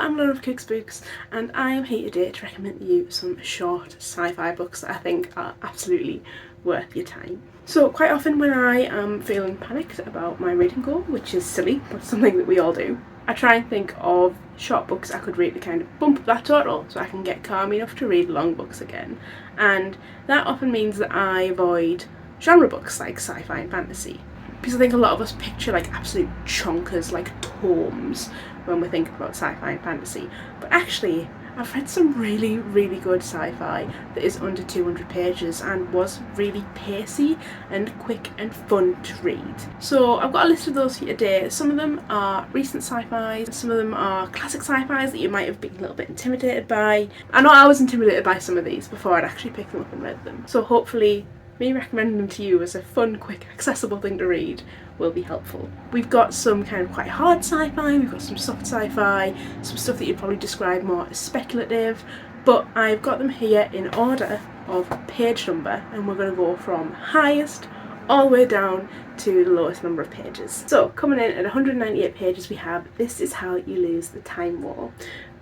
I'm Laura of Cooks Books, and I am here today to recommend you some short sci-fi books that I think are absolutely worth your time. So quite often when I am feeling panicked about my reading goal, which is silly, but something that we all do, I try and think of short books I could read to kind of bump up that total so I can get calm enough to read long books again. And that often means that I avoid genre books like sci-fi and fantasy. Because I think a lot of us picture like absolute chonkers, like tomes, when we're thinking about sci-fi and fantasy. But actually, I've read some really, really good sci-fi that is under 200 pages and was really pacey and quick and fun to read. So I've got a list of those for you today. Some of them are recent sci-fi, some of them are classic sci-fis that you might have been a little bit intimidated by. I know I was intimidated by some of these before I'd actually picked them up and read them. So hopefully me recommending them to you as a fun, quick, accessible thing to read will be helpful. We've got some kind of quite hard sci-fi, we've got some soft sci-fi, some stuff that you'd probably describe more as speculative, but I've got them here in order of page number, and we're going to go from highest all the way down to the lowest number of pages. So coming in at 198 pages we have This Is How You Lose the Time War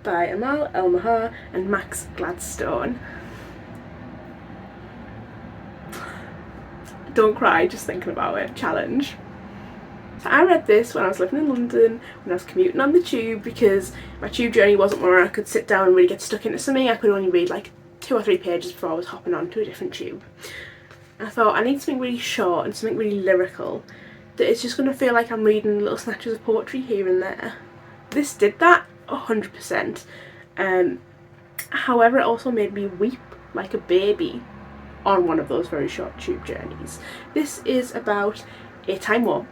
by Amal El-Mahar and Max Gladstone. Don't cry just thinking about it. Challenge. So I read this when I was living in London, when I was commuting on the tube, because my tube journey wasn't where I could sit down and really get stuck into something. I could only read like 2 or 3 pages before I was hopping on to a different tube. And I thought I need something really short and something really lyrical that it's just going to feel like I'm reading little snatches of poetry here and there. This did that 100%. However, it also made me weep like a baby on one of those very short tube journeys. This is about a time war.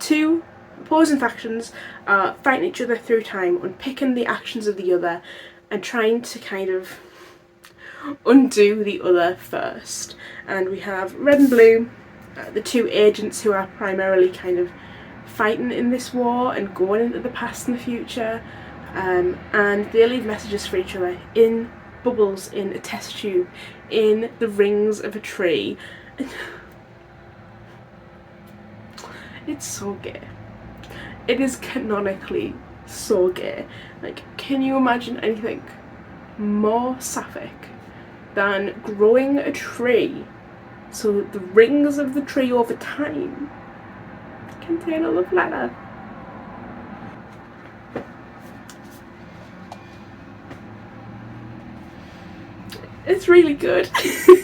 2 opposing factions are fighting each other through time, unpicking the actions of the other and trying to kind of undo the other first. And we have Red and Blue, the 2 agents who are primarily kind of fighting in this war and going into the past and the future, and they leave messages for each other in bubbles in a test tube in the rings of a tree. It's so gay. It is canonically so gay. Like, can you imagine anything more sapphic than growing a tree so the rings of the tree over time contain a love letter? It's really good.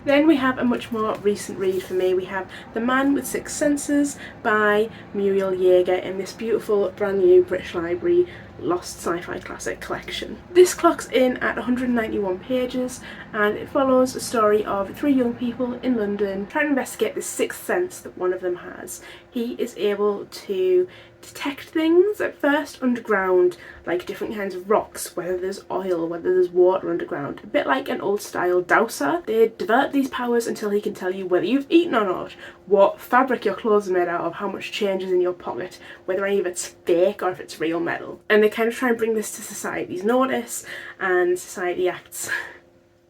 Then we have a much more recent read for me. We have The Man with Six Senses by Muriel Yeager in this beautiful brand new British Library Lost Sci-Fi Classic collection. This clocks in at 191 pages and it follows a story of 3 young people in London trying to investigate the sixth sense that one of them has. He is able to detect things at first underground, like different kinds of rocks, whether there's oil, whether there's water underground, a bit like an old style dowser. They develop these powers until he can tell you whether you've eaten or not, what fabric your clothes are made out of, how much change is in your pocket, whether any of it's fake or if it's real metal. And they kind of try and bring this to society's notice, and society acts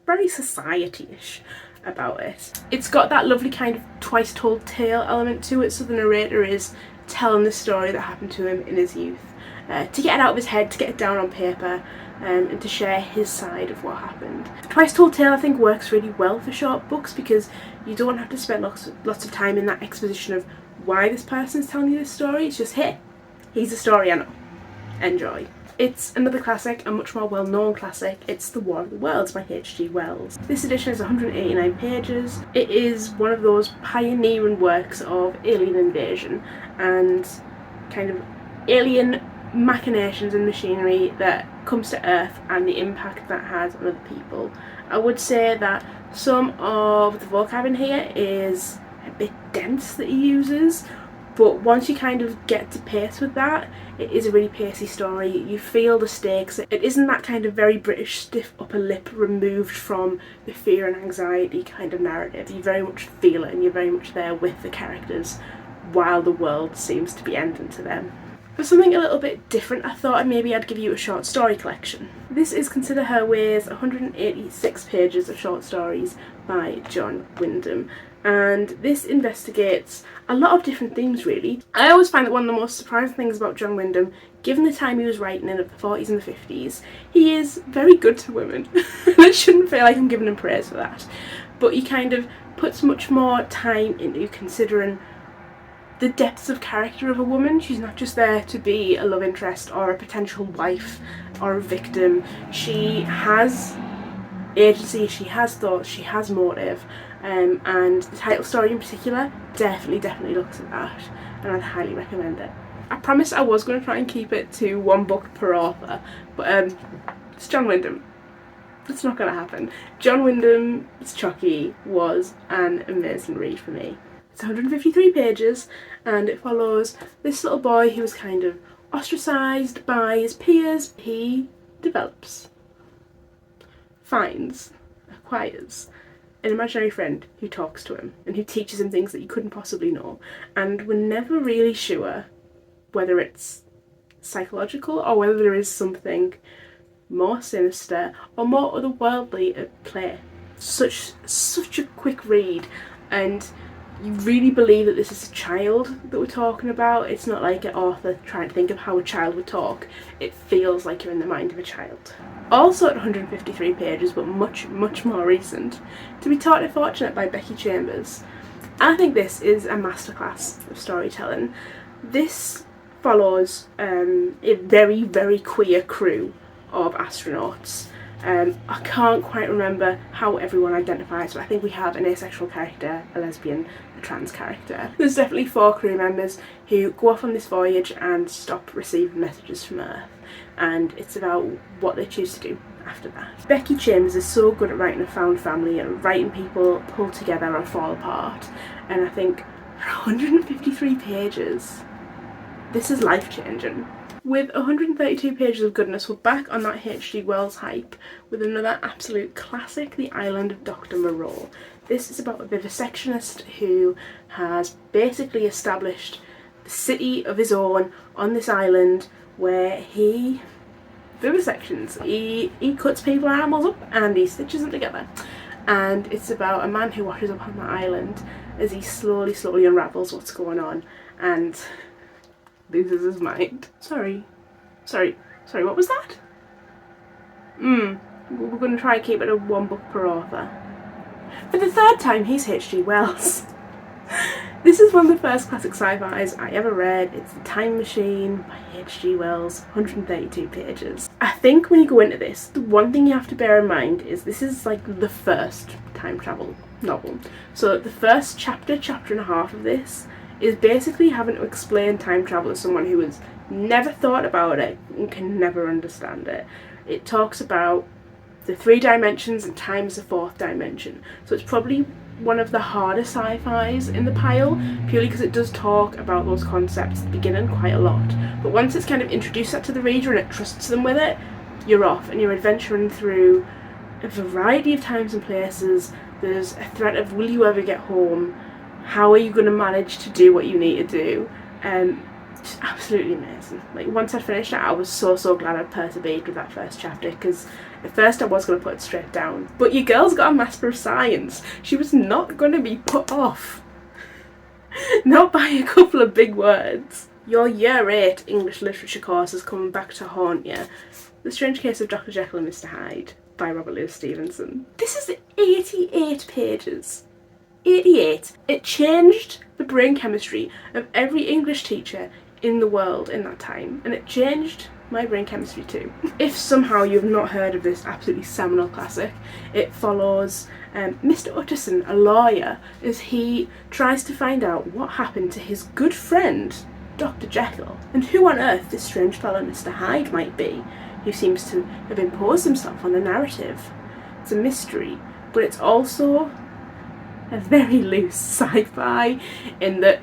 very society-ish about it. It's got that lovely kind of twice told tale element to it, so the narrator is telling the story that happened to him in his youth, to get it out of his head, to get it down on paper, and to share his side of what happened. Twice told tale I think works really well for short books because you don't have to spend lots of time in that exposition of why this person's telling you this story. It's just, hey, he's a story I know. Enjoy. It's another classic, a much more well-known classic. It's The War of the Worlds by H.G. Wells. This edition is 189 pages. It is one of those pioneering works of alien invasion and kind of alien machinations and machinery that comes to Earth and the impact that has on other people. I would say that some of the vocab in here is a bit dense that he uses, but once you kind of get to pace with that, it is a really pacey story. You feel the stakes. It isn't that kind of very British stiff upper lip removed from the fear and anxiety kind of narrative. You very much feel it and you're very much there with the characters while the world seems to be ending to them. For something a little bit different, I thought maybe I'd give you a short story collection. This is Consider Her Ways, 186 pages of short stories by John Wyndham. and this investigates a lot of different themes really. I always find that one of the most surprising things about John Wyndham, given the time he was writing in, of the 40s and the 50s, he is very good to women. I shouldn't feel like I'm giving him praise for that, but he kind of puts much more time into considering the depths of character of a woman. She's not just there to be a love interest or a potential wife or a victim. She has agency, she has thoughts, she has motive, and the title story in particular definitely looks at that, and I'd highly recommend it. I promised I was going to try and keep it to one book per author, but it's John Wyndham. It's not going to happen. John Wyndham's Chucky was an amazing read for me. It's 153 pages, and it follows this little boy who was kind of ostracised by his peers. He develops, finds, acquires an imaginary friend who talks to him and who teaches him things that you couldn't possibly know, and we're never really sure whether it's psychological or whether there is something more sinister or more otherworldly at play. Such a quick read, and you really believe that this is a child that we're talking about. It's not like an author trying to think of how a child would talk. It feels like you're in the mind of a child. Also at 153 pages, but much more recent, To Be Taught Fortunate by Becky Chambers. I think this is a masterclass of storytelling. This follows a very queer crew of astronauts. I can't quite remember how everyone identifies, but I think we have an asexual character, a lesbian, a trans character. There's definitely 4 crew members who go off on this voyage and stop receiving messages from Earth, and it's about what they choose to do after that. Becky Chambers is so good at writing a found family and writing people pull together or fall apart, and I think for 153 pages, this is life-changing. With 132 pages of goodness, we're back on that H.G. Wells hype with another absolute classic, The Island of Dr. Moreau. This is about a vivisectionist who has basically established the city of his own on this island where he vivisections. He cuts people's animals up and he stitches them together. And it's about a man who washes up on the island as he slowly unravels what's going on and loses his mind. Sorry, what was that? We're going to try and keep it a one book per author. For the 3rd time, he's H.G. Wells. This is one of the first classic sci-fis I ever read. It's The Time Machine by H.G. Wells, 132 pages. I think when you go into this, the one thing you have to bear in mind is this is like the first time travel novel. So the first chapter and a half of this is basically having to explain time travel to someone who has never thought about it and can never understand it. It talks about the 3 dimensions and time is the 4th dimension. So it's probably one of the harder sci-fis in the pile, purely because it does talk about those concepts at the beginning quite a lot. But once it's kind of introduced that to the reader and it trusts them with it, you're off and you're adventuring through a variety of times and places. There's a threat of will you ever get home? How are you going to manage to do what you need to do? Just absolutely amazing. Like, once I'd finished it, I was so glad I'd persevered with that first chapter, because at first I was going to put it straight down. But your girl's got a Master of Science. She was not going to be put off. Not by a couple of big words. Your Year 8 English Literature course is coming back to haunt you. The Strange Case of Dr. Jekyll and Mr. Hyde by Robert Louis Stevenson. This is 88 pages. 88. It changed the brain chemistry of every English teacher in the world in that time, and it changed my brain chemistry too. If somehow you've not heard of this absolutely seminal classic, it follows Mr. Utterson, a lawyer, as he tries to find out what happened to his good friend Dr. Jekyll, and who on earth this strange fellow Mr. Hyde might be, who seems to have imposed himself on the narrative. It's a mystery, but it's also a very loose sci-fi in that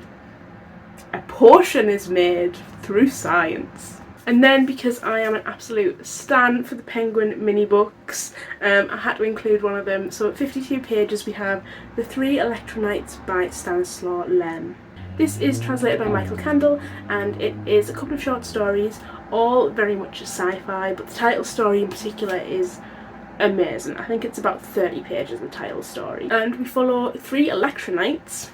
a potion is made through science. And then, because I am an absolute stan for the Penguin mini books, I had to include one of them. So at 52 pages we have The 3 Electronites by Stanislaw Lem. This is translated by Michael Candle, and it is a couple of short stories, all very much a sci-fi, but the title story in particular is amazing. I think it's about 30 pages, the title story. And we follow 3 electronites.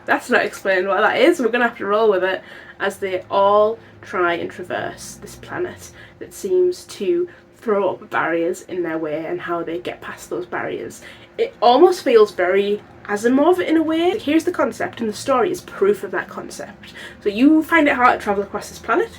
That's not explaining what that is, we're going to have to roll with it, as they all try and traverse this planet that seems to throw up barriers in their way, and how they get past those barriers. It almost feels very Asimov in a way. Here's the concept, and the story is proof of that concept. So you find it hard to travel across this planet,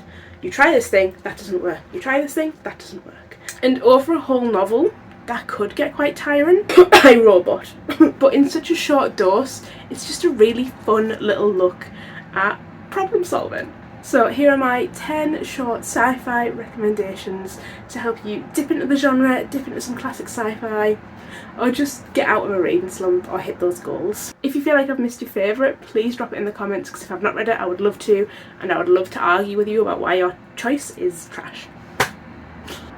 you try this thing, that doesn't work. You try this thing, that doesn't work. And over a whole novel, that could get quite tiring. I robot. But in such a short dose, it's just a really fun little look at problem solving. So here are my 10 short sci-fi recommendations to help you dip into the genre, dip into some classic sci-fi, or just get out of a reading slump or hit those goals. If you feel like I've missed your favourite, please drop it in the comments, because if I've not read it, I would love to, and I would love to argue with you about why your choice is trash.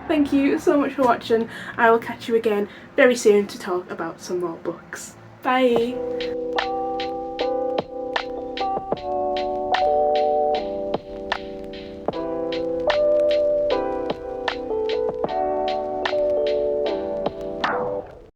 Thank you so much for watching. I will catch you again very soon to talk about some more books. Bye!